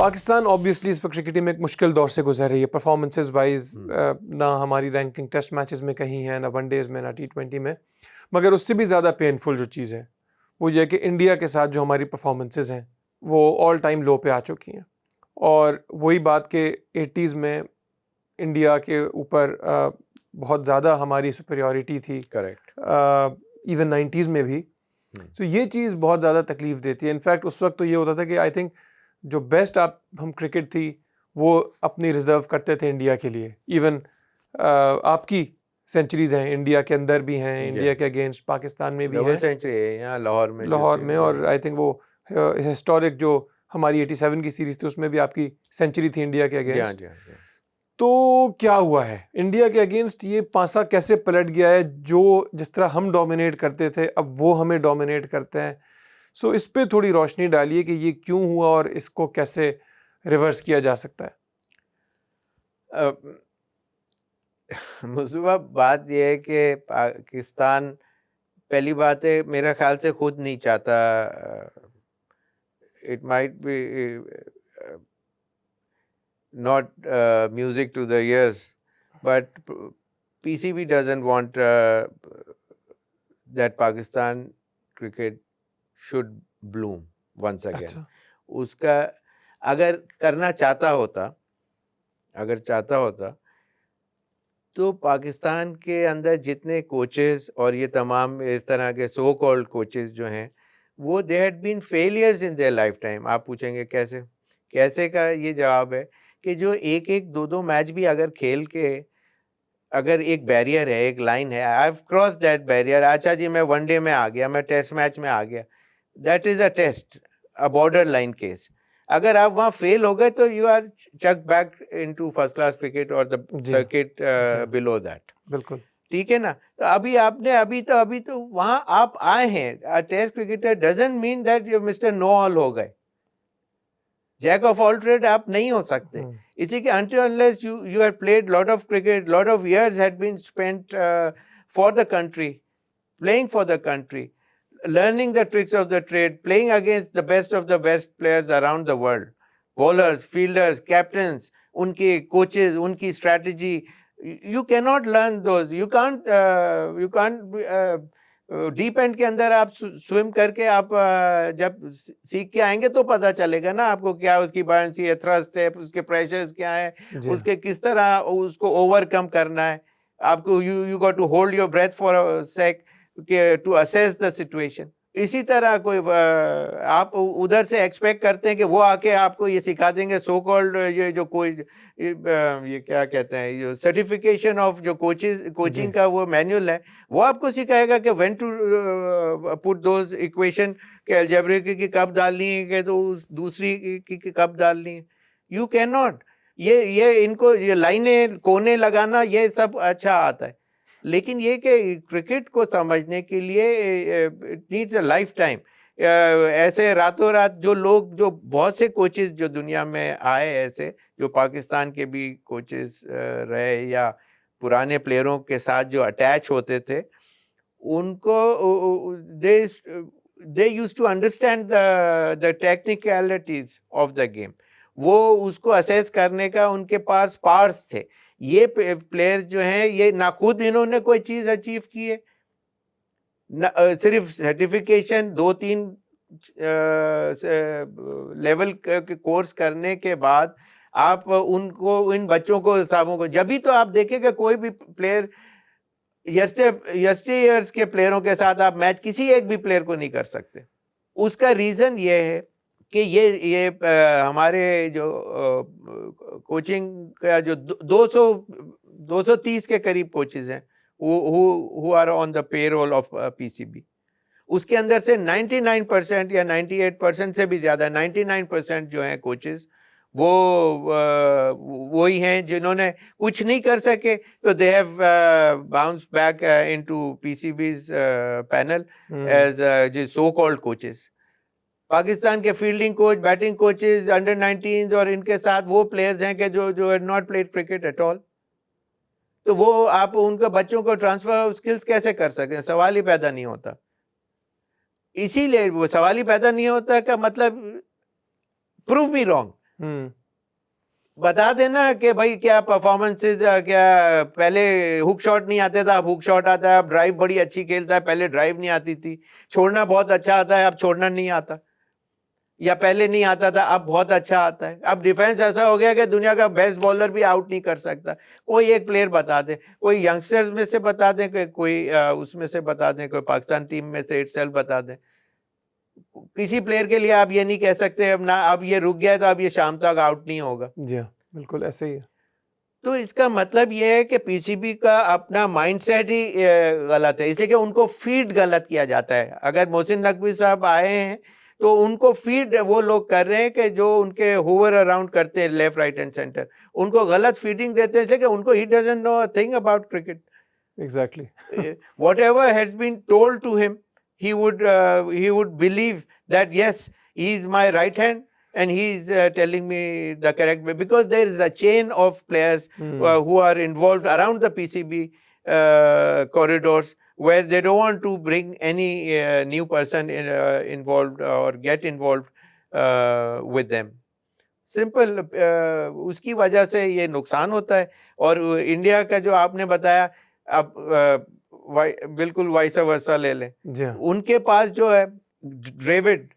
Pakistan obviously इस वक्त cricket में एक मुश्किल दौर से गुजर रही है परफॉर्मेंसेस वाइज। ना हमारी रैंकिंग टेस्ट मैचेस में कहीं है, ना वनडेज में, ना T20 में। मगर उससे भी ज़्यादा पेनफुल जो चीज़ है वो ये है कि इंडिया के साथ जो हमारी परफॉर्मेंसेस हैं वो ऑल टाइम लो पे आ चुकी हैं। और वही बात के 80s में इंडिया के ऊपर बहुत ज़्यादा हमारी सुपीरियॉरिटी थी। करेक्ट। इवन 90s में भी। तो ये चीज़ बहुत ज़्यादा तकलीफ देती है। इनफैक्ट उस वक्त तो ये होता था कि आई थिंक जो बेस्ट हम क्रिकेट थी वो अपनी रिजर्व करते थे इंडिया के लिए। इवन आपकी सेंचुरीज हैं इंडिया के अंदर भी हैं, इंडिया के अगेंस्ट पाकिस्तान में भी हैं, डबल सेंचुरी है यहाँ लाहौर में। और आई थिंक वो हिस्टोरिक जो हमारी 87 की सीरीज थी उसमें भी आपकी सेंचुरी थी इंडिया के अगेंस्ट। तो क्या हुआ है इंडिया के अगेंस्ट, ये पासा कैसे पलट गया है? जो जिस तरह हम डोमिनेट करते थे अब वो हमें डोमिनेट करते हैं। सो इस पे थोड़ी रोशनी डालिए कि ये क्यों हुआ और इसको कैसे रिवर्स किया जा सकता है। मुझे बात यह है कि पाकिस्तान पहली बात है मेरा ख्याल से खुद नहीं चाहता। It might be not music to the ears, but PCB doesn't want that Pakistan cricket should bloom once again. अच्छा। उसका अगर करना चाहता होता तो पाकिस्तान के अंदर जितने कोचेस और ये तमाम इस तरह के सो कॉल्ड कोचेस जो हैं वो they had been failures in their lifetime. आप पूछेंगे कैसे का ये जवाब है कि जो एक दो मैच भी अगर खेल के अगर एक बैरियर है, एक लाइन है, I have cross that barrier. अच्छा जी मैं वनडे में आ गया, मैं टेस्ट मैच में आ गया, that is a test, a borderline case. अगर आप वहाँ फेल हो गए तो you are chuck back into first class cricket और द सर्किट बिलो दैट। बिल्कुल ठीक है ना। तो अभी तो वहाँ आप आए हैं। Test cricketer doesn't mean that you mister know all हो गए, जैक ऑफ ऑल ट्रेड आप नहीं हो सकते। इसी के until unless you have played lot of cricket, lot of years had been spent for the country, playing for the country, learning the tricks of the trade, playing against the best players around the world, bowlers, fielders, captains, उनके coaches, उनकी strategy, you cannot learn those. You can't deep and के अंदर आप swim करके आप जब सीख के आएंगे तो पता चलेगा ना आपको क्या उसकी बायंसी है, थ्रस्ट है, उसके प्रेशर्स क्या है, उसके किस तरह उसको ओवरकम करना है। आपको you got to hold your breath for a sec to assess the situation. इसी तरह कोई आप उधर से एक्सपेक्ट करते हैं कि वो आके आपको ये सिखा देंगे सो कॉल्ड ये जो कोई ये क्या कहते हैं ये सर्टिफिकेशन ऑफ जो कोचिंग का वो मैनुअल है वो आपको सिखाएगा कि when to put those equation के अलजेब्रिक की कब डालनी है कि तो दूसरी की कब डालनी है। You can not. ये इनको ये लाइनें कोने लगाना ये सब अच्छा आता है, लेकिन ये कि क्रिकेट को समझने के लिए it needs a life time. ऐसे रातों रात जो बहुत से कोचेस जो दुनिया में आए ऐसे जो पाकिस्तान के भी कोचेस रहे या पुराने प्लेयरों के साथ जो अटैच होते थे उनको they used to understand the technicalities of the game. वो उसको असेस करने का उनके पास पार्ट्स थे। ये प्लेयर्स जो हैं ये ना खुद इन्होंने कोई चीज अचीव की है सिर्फ सर्टिफिकेशन 2-3 लेवल के कोर्स करने के बाद आप उनको इन बच्चों को हिसाबों को जब भी तो आप देखेंगे कोई भी प्लेयर यस्टर ईयर्स के प्लेयरों के साथ आप मैच किसी एक भी प्लेयर को नहीं कर सकते। उसका रीजन ये है कि ये हमारे जो कोचिंग का जो 230 के करीब कोचेस हैं who are on the payroll of PCB, उसके अंदर से 99% या 98% से भी ज़्यादा 99% जो हैं कोचेस वो ही हैं जिन्होंने कुछ नहीं कर सके तो they have bounce back into PCB's panel as so called coaches. Pakistan के fielding coach, batting coaches, under 19s और इनके साथ वो प्लेयर्स हैं कि जो had not played cricket at all. तो वो आप उनके बच्चों को ट्रांसफर ऑफ स्किल्स कैसे कर सकें? सवाल ही पैदा नहीं होता। इसीलिए वो सवाल ही पैदा नहीं होता का मतलब प्रूव मी रॉन्ग। बता देना कि भाई क्या परफॉर्मेंसेस, क्या पहले हुक शॉट नहीं आते था, अब हुक शॉट आता है, अब ड्राइव बड़ी अच्छी खेलता है, पहले ड्राइव नहीं आती थी, छोड़ना बहुत अच्छा आता है, अब छोड़ना नहीं आता, या पहले नहीं आता था अब बहुत अच्छा आता है। अब डिफेंस ऐसा हो गया कि दुनिया का बेस्ट बॉलर भी आउट नहीं कर सकता। कोई एक प्लेयर बता दे, कोई यंगस्टर्स में से बता दें, कोई उसमें से बता दें, कोई पाकिस्तान टीम में से इटसेल्फ बता दें। किसी प्लेयर के लिए आप ये नहीं कह सकते अब ना, अब ये रुक गया तो अब ये शाम तक आउट नहीं होगा। जी हाँ, बिल्कुल ऐसे ही है। तो इसका मतलब ये है कि पीसीबी का अपना माइंडसेट ही गलत है, इसलिए कि उनको फीड गलत किया जाता है। अगर मोहसिन नकवी साहब आए हैं तो उनको फीड वो लोग कर रहे हैं कि जो उनके होवर अराउंड करते हैं लेफ्ट राइट एंड सेंटर, उनको गलत फीडिंग देते हैं, इसलिए कि उनको he doesn't know a thing about cricket. Exactly. Whatever has been told to him, he would believe that yes, he is my right hand and he is telling me the correct way, because there is a chain of players who are involved around the PCB corridors, where they don't want to bring any new person involved or get involved with them. Simple उसकी वजह से ये नुकसान होता है। और India का जो आपने बताया, अब बिल्कुल वाइस वर्सा ले लें, उनके पास जो है ड्रेविड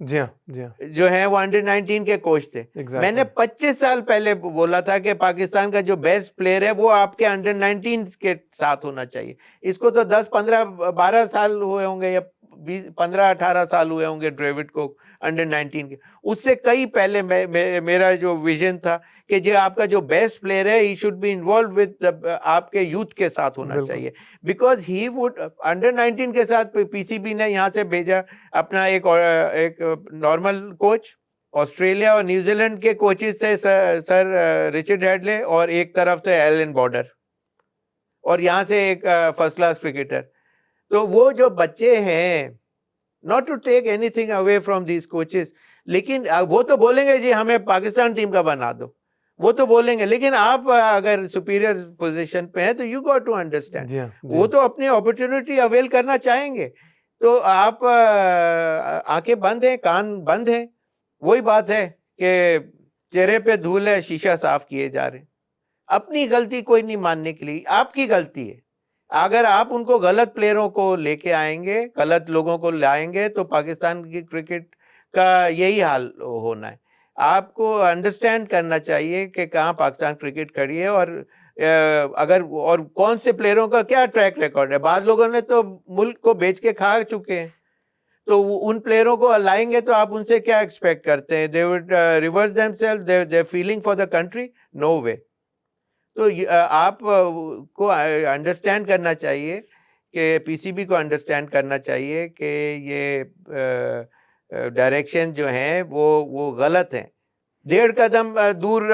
जी हाँ जो है वो अंडर 19 के कोच थे। मैंने 25 साल पहले बोला था कि पाकिस्तान का जो बेस्ट प्लेयर है वो आपके अंडर 19 के साथ होना चाहिए। इसको तो 10 15 12 साल हुए होंगे या 15 18 साल हुए होंगे ड्रेविड को अंडर 19 के। उससे कई पहले मेरा जो विजन था कि जो आपका जो बेस्ट प्लेयर है he should be involve with आपके यूथ के साथ होना चाहिए, बिकॉज ही वुड अंडर 19 के साथ पीसीबी ने यहाँ से भेजा अपना एक नॉर्मल कोच। ऑस्ट्रेलिया और न्यूजीलैंड के कोचेस थे सर रिचर्ड हेडले और एक तरफ थे एलन बॉर्डर, और यहाँ से एक फर्स्ट क्लास क्रिकेटर। तो वो जो बच्चे हैं, not to take anything away from these coaches, लेकिन वो तो बोलेंगे जी हमें पाकिस्तान टीम का बना दो, वो तो बोलेंगे, लेकिन आप अगर सुपीरियर पोजीशन पे हैं तो यू गॉट टू अंडरस्टैंड, वो तो अपनी अपॉर्चुनिटी अवेल करना चाहेंगे। तो आप आंखें बंद हैं, कान बंद हैं। वही बात है कि चेहरे पे धूल है, शीशा साफ किए जा रहे हैं। अपनी गलती कोई नहीं मानने के लिए, आपकी गलती है। अगर आप उनको गलत प्लेयरों को लेके आएंगे, गलत लोगों को लाएंगे, तो पाकिस्तान की क्रिकेट का यही हाल होना है। आपको अंडरस्टैंड करना चाहिए कि कहाँ पाकिस्तान क्रिकेट खड़ी है, और अगर और कौन से प्लेयरों का क्या ट्रैक रिकॉर्ड है। बाद लोगों ने तो मुल्क को बेच के खा चुके हैं, तो उन प्लेयरों को लाएंगे तो आप उनसे क्या एक्सपेक्ट करते हैं? They would reverse themselves, they feeling for the country? No way. तो आप को अंडरस्टैंड करना चाहिए कि पीसीबी को अंडरस्टैंड करना चाहिए कि ये डायरेक्शन जो है वो गलत है। 1.5 कदम दूर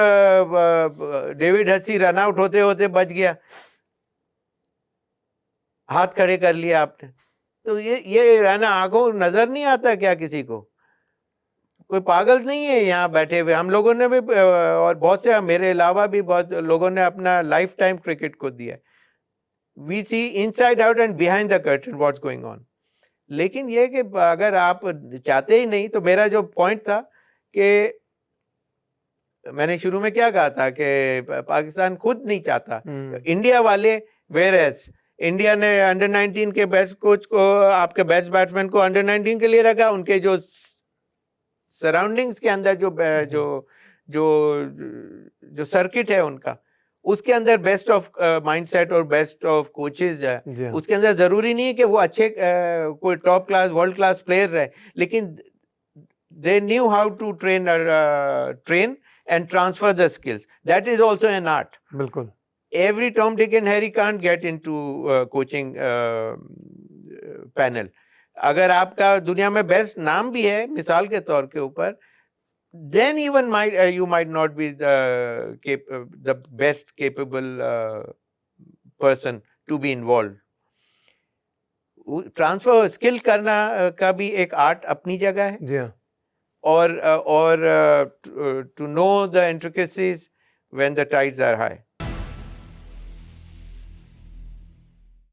डेविड हसी रन आउट होते होते बच गया, हाथ खड़े कर लिया आपने। तो ये है ना, आंखों नजर नहीं आता क्या किसी को? कोई पागल नहीं है यहाँ बैठे हुए। हम लोगों ने भी, और बहुत से मेरे अलावा भी बहुत लोगों ने अपना लाइफ टाइम क्रिकेट को दिया। We see inside out and behind the curtain what's going on. लेकिन ये कि अगर आप चाहते ही नहीं, तो मेरा जो पॉइंट था कि मैंने शुरू में क्या कहा था कि पाकिस्तान खुद नहीं चाहता, इंडिया वाले, वेयरएज इंडिया ने अंडर 19 के बेस्ट कोच को, आपके बेस्ट बैट्समैन को अंडर 19 के लिए रखा। उनके जो सराउंडिंग्स के अंदर जो सर्किट है उनका, उसके अंदर बेस्ट ऑफ माइंडसेट और बेस्ट ऑफ कोचेस है। उसके अंदर जरूरी नहीं है कि वो अच्छे कोई top class world class player रहे, लेकिन they knew how to train and transfer the skills. That is also an art. बिल्कुल। Every Tom Dick and Harry can't get into coaching panel. अगर आपका दुनिया में बेस्ट नाम भी है मिसाल के तौर के ऊपर, then even you might not be the best capable person to be involved. Transfer skill करना का भी एक आर्ट अपनी जगह है। जी हाँ। और to know the intricacies when the tides are high.